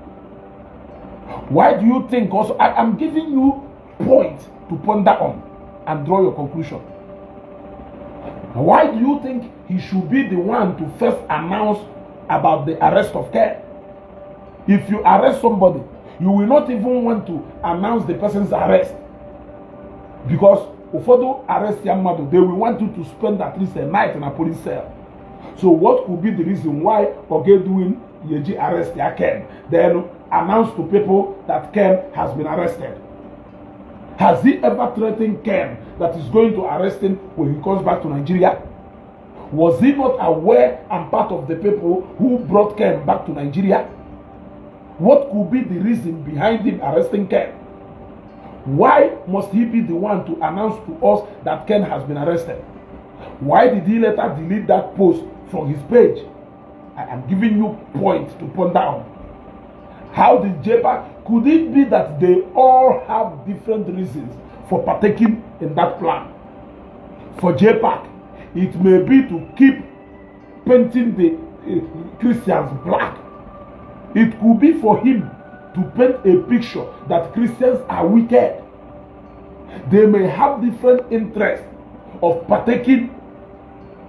Why do you think also? I am giving you points to ponder on and draw your conclusion. Why do you think he should be the one to first announce about the arrest of Kane? If you arrest somebody, you will not even want to announce the person's arrest. Because Ufodo arrest Yamado, they will want you to spend at least a night in a police cell. So what could be the reason why Ogedwin Yeji arrest Ken? Then announce to people that Ken has been arrested. Has he ever threatened Ken that is going to arrest him when he comes back to Nigeria? Was he not aware and part of the people who brought Ken back to Nigeria? What could be the reason behind him arresting Ken? Why must he be the one to announce to us that Ken has been arrested? Why did he later delete that post from his page? I am giving you points to ponder on. How did Jpac? Could it be that they all have different reasons for partaking in that plan? For Jpac, it may be to keep painting the Christians black. It could be for him to paint a picture that Christians are wicked. They may have different interests of partaking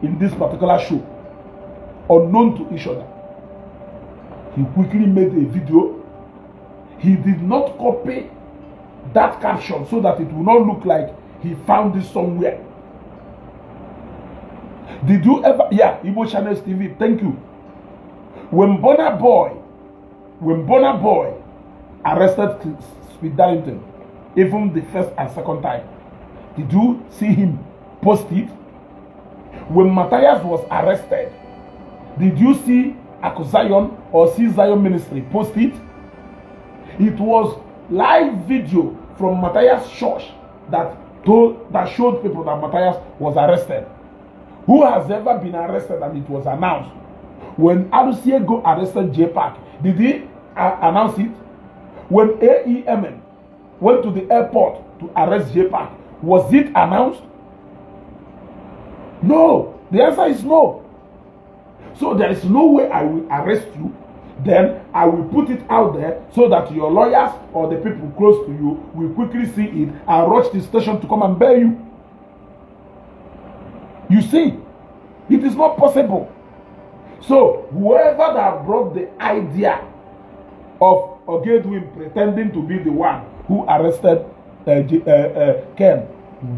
in this particular show, unknown to each other. He quickly made a video. He did not copy that caption so that it will not look like he found this somewhere. Did you ever, yeah, Igbo Channels TV, thank you. When Burna Boy arrested Speed Darlington, even the first and second time, did you see him post it? When Matthias was arrested, did you see Akuzion or see Zion Ministry post it? It was live video from Matthias' church that showed people that Matthias was arrested. Who has ever been arrested and it was announced? When Alusiego arrested Jpac, did he announce it? When AEMN went to the airport to arrest Jpac, was it announced? No. The answer is no. So there is no way I will arrest you. then I will put it out there so that your lawyers or the people close to you will quickly see it and rush the station to come and bail you. You see, it is not possible. So whoever that brought the idea of Ogedwin pretending to be the one who arrested Kane,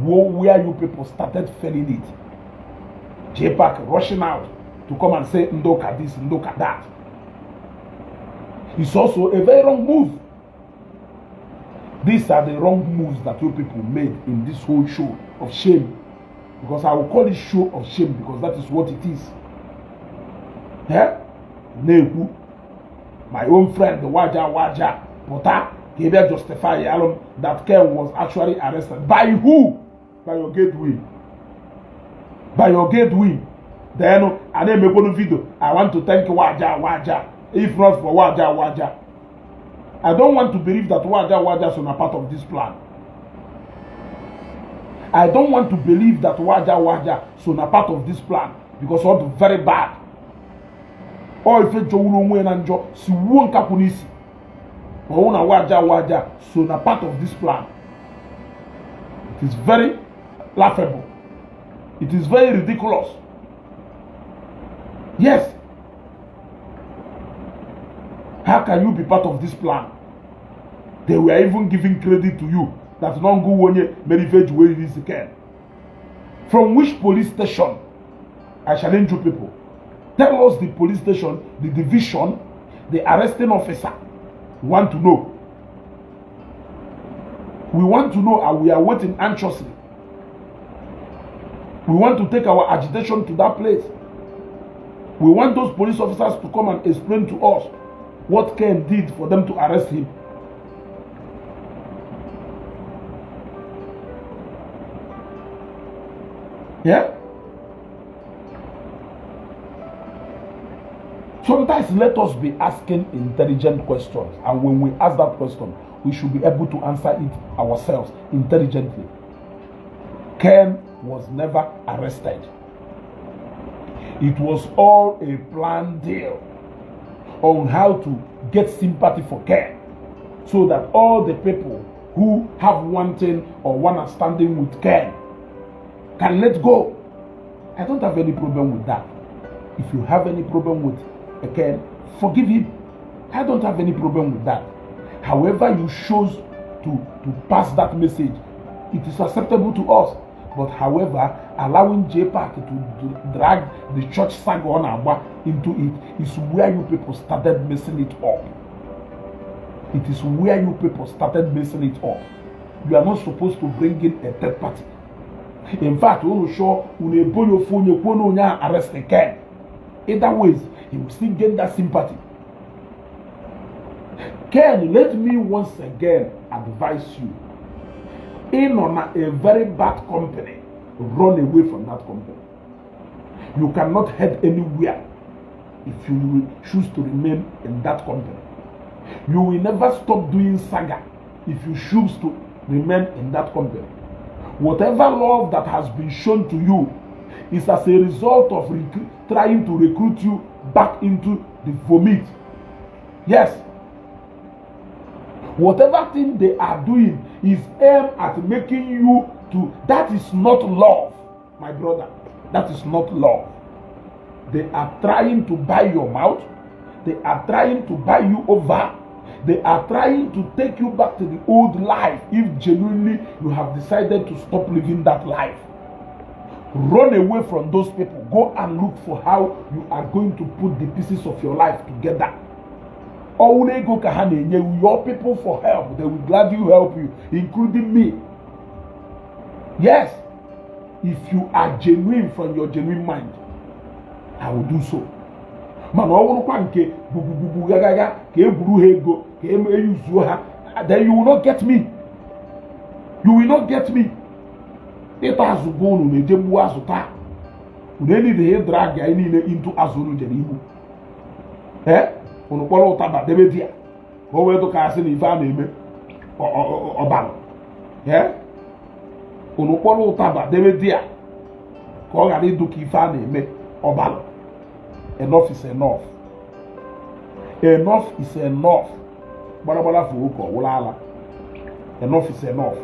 where you people started feeling it. Jpac rushing out to come and say Ndoka this, Ndoka that. It's also a very wrong move. These are the wrong moves that you people made in this whole show of shame. Because I will call it show of shame because that is what it is. Yeah? Neku, my own friend, the Waja, Pota, he better justify that Kane was actually arrested. By who? By your gateway. By your gateway. Then, I name a video. I want to thank Waja. If not for Waja. I don't want to believe that Waja is not part of this plan. I don't want to believe that Waja is not part of this plan because it's very bad. Or if you don't know, si won kapunisi. Or una Waja so not part of this plan. It is very laughable. It is very ridiculous. Yes. How can you be part of this plan? They were even giving credit to you that non go one Merivage where it is again. From which police station? I challenge you people. Tell us the police station, the division, the arresting officer. We want to know. We want to know and we are waiting anxiously. We want to take our agitation to that place. We want those police officers to come and explain to us what Kane did for them to arrest him. Yeah? Sometimes let us be asking intelligent questions, and when we ask that question, we should be able to answer it ourselves intelligently. Kane was never arrested. It was all a planned deal on how to get sympathy for Kane, so that all the people who have one thing or one understanding with Kane can let go. I don't have any problem with that. If you have any problem with Kane, forgive him. I don't have any problem with that. However you chose to pass that message, it is acceptable to us. But however, allowing Jpac to drag the church saga on Agba into it is where you people started messing it up. It is where you people started messing it up. You are not supposed to bring in a third party. In fact, we will show your phone, you will arrest the Kane. Either ways, he will still gain that sympathy. Kane, let me once again advise you. In on a very bad company, run away from that company. You cannot head anywhere if you choose to remain in that company. You will never stop doing saga if you choose to remain in that company. Whatever love that has been shown to you is as a result of trying to recruit you back into the vomit. Yes. Whatever thing they are doing is aimed at making you to. That is not love, my brother. That is not love. They are trying to buy your mouth. They are trying to buy you over. They are trying to take you back to the old life if genuinely you have decided to stop living that life. Run away from those people. Go and look for how you are going to put the pieces of your life together. Or they go kahane, your people for help. They will gladly help you, including me. Yes, if you are genuine from your genuine mind, I will do so. Man, then you will not get me. You will not get me. It has to go on a jembu azuta. You need the head drag into Azulu Jeribu. Eh? On follow Taba, Debedia. Go to Castle if I name or Ban. Eh? On follow Taba, Debedia. Call a little Kifa name or Ban. Enough is enough. Enough is enough. Enough is enough.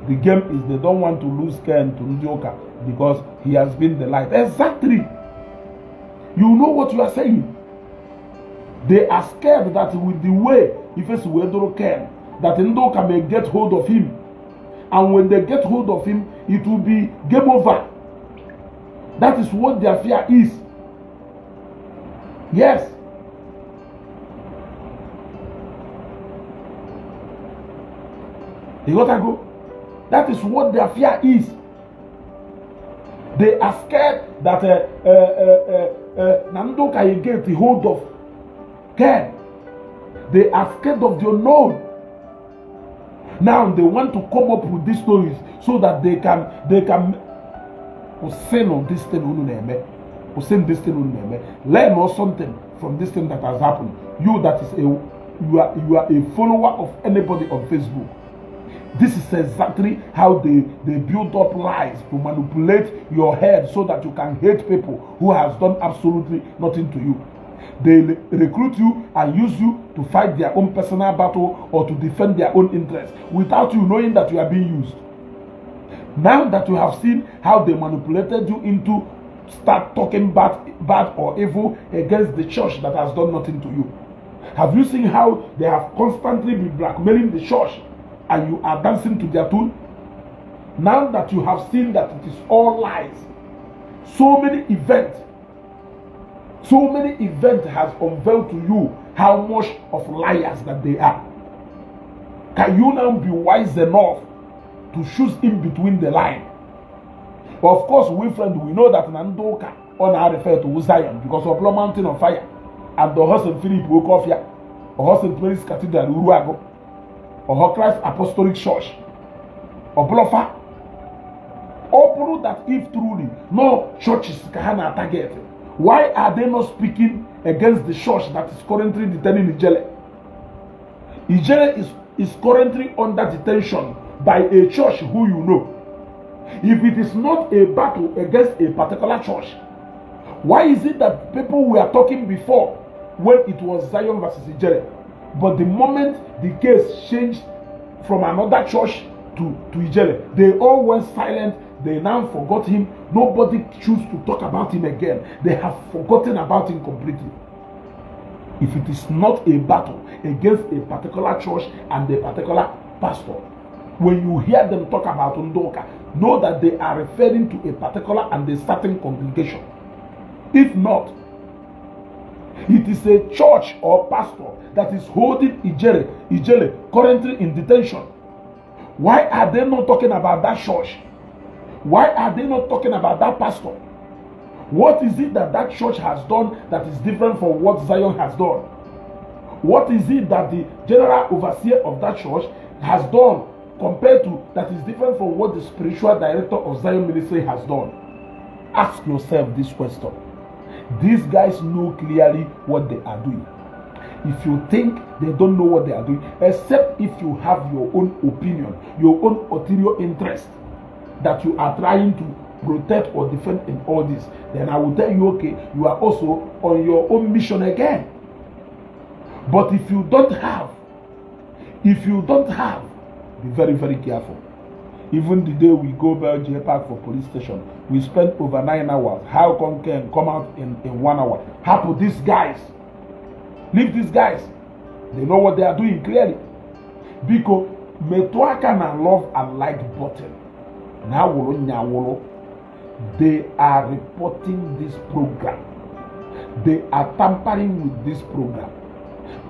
The game is they don't want to lose Kane to Ndioka because he has been the light. Exactly. You know what you are saying. They are scared that with the way Ifesu Wedoro Kane, that Ndoka may get hold of him. And when they get hold of him, it will be game over. That is what their fear is. Yes. You gotta go. That is what their fear is. They are scared that Nandoka will get the hold of Kane. They are scared of the unknown. Now they want to come up with these stories so that they can on this thing. Learn or something from this thing that has happened. You that is you are a follower of anybody on Facebook. This is exactly how they build up lies to manipulate your head so that you can hate people who has done absolutely nothing to you. They recruit you and use you to fight their own personal battle or to defend their own interests without you knowing that you are being used. Now that you have seen how they manipulated you into start talking bad or evil against the church that has done nothing to you. Have you seen how they have constantly been blackmailing the church and you are dancing to their tune? Now that you have seen that it is all lies, so many events has unveiled to you how much of liars that they are. Can you now be wise enough to choose in between the line? Of course, we know that Nandoka on our refer to Zion because of Blood Mountain of Fire and the horse and Philip Wokofia, or horse and Praise Cathedral Uruago, or Christ Apostolic Church, or Bluffer. All that if truly no churches can target, why are they not speaking against the church that is currently detaining Ijele? Ijele is currently under detention by a church who you know. If it is not a battle against a particular church, why is it that people were talking before when it was Zion versus Ijele? But the moment the case changed from another church to Ijele, they all went silent. They now forgot him. Nobody choose to talk about him again. They have forgotten about him completely. If it is not a battle against a particular church and a particular pastor, when you hear them talk about Ndoka, know that they are referring to a particular and a certain congregation. If not, it is a church or pastor that is holding Ijele currently in detention. Why are they not talking about that church? Why are they not talking about that pastor? What is it that that church has done that is different from what Zion has done? What is it that the general overseer of that church has done compared to that is different from what the spiritual director of Zion Ministry has done? Ask yourself this question. These guys know clearly what they are doing. If you think they don't know what they are doing, except if you have your own opinion, your own ulterior interest that you are trying to protect or defend in all this, then I will tell you, okay, you are also on your own mission again. But if you don't have, be very, very careful. Even the day we go back Jpac for police station, we spent over 9 hours. How come Kane come out in 1 hour? How to these guys? Leave these guys. They know what they are doing clearly. Because Metwaka and love and like button. Now they are reporting this program. They are tampering with this program.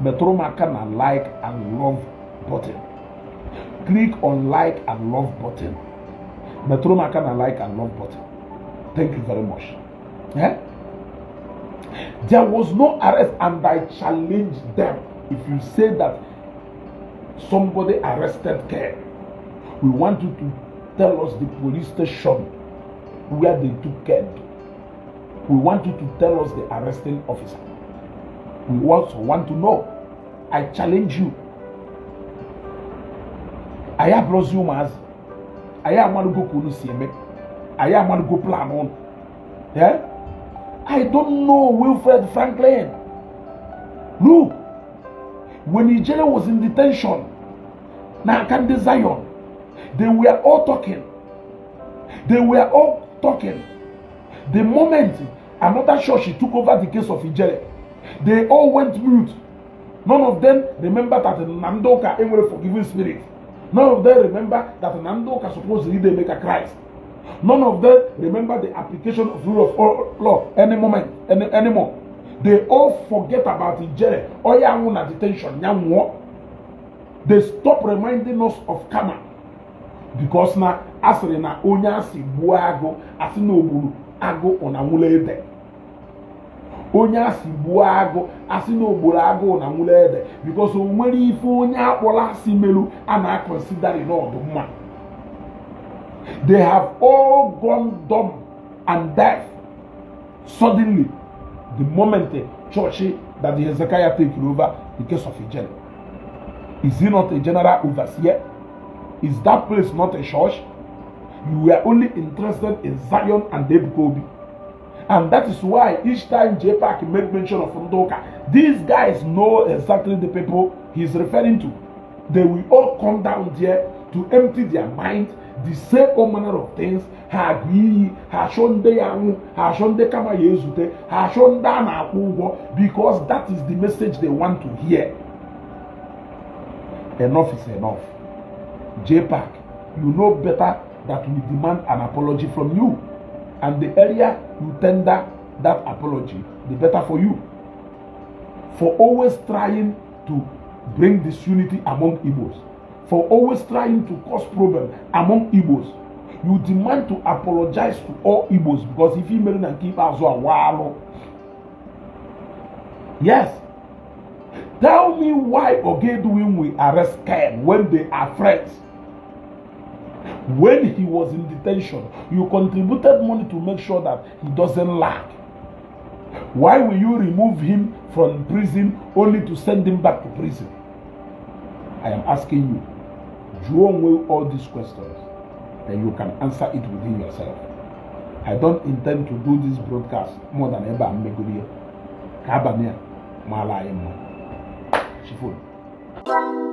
Metromaka and like and love button. Click on like and love button. Metromaka and like and love button. Thank you very much. Yeah? There was no arrest, and I challenge them. If you say that somebody arrested Kane, we want you to tell us the police station where they took Kane. We want you to tell us the arresting officer. We also want to know. I challenge you. I have prosumers. I am going to go Kunisieme. I am going to go plan on. Yeah? I don't know Wilfred Franklin. Look, when Ijele was in detention, now Kande Zion, they were all talking. They were all talking. The moment another church took over the case of Ijele, they all went mute. None of them remember that Nandoka ain't a forgiving spirit. None of them remember that Nandoka supposedly they make a Christ. None of them remember the application of rule of law anymore. They all forget about Ijele. Oya detention. They stop reminding us of karma. Because na asiri na onya si buago asi no buru ago ona mulede. Onya si buago asi no buru ago ona mulede. Because o nwere ife onya akpola si melu ana consider in all the man. They have all gone dumb and deaf suddenly the moment the church that the Hezekiah taken over the case of Ijele. Is he not a general overseer? Is that place not a church? You were only interested in Zion and Igbo. And that is why each time Jpac made mention of Ndoka, these guys know exactly the people he's referring to. They will all come down there to empty their mind, the same all manner of things. Because that is the message they want to hear. Enough is enough. Jpac, you know better that we demand an apology from you. And the earlier you tender that apology, the better for you. For always trying to bring disunity among Igbos. For always trying to cause problems among Igbos. You demand to apologize to all Igbos because if you marry and keep us a while. Yes. Tell me why Ogedewin will arrest Kane when they are friends. When he was in detention, you contributed money to make sure that he doesn't lack. Why will you remove him from prison only to send him back to prison? I am asking you, draw away all these questions, then you can answer it within yourself. I don't intend to do this broadcast more than ever. Kabania, Malaya, Shifun.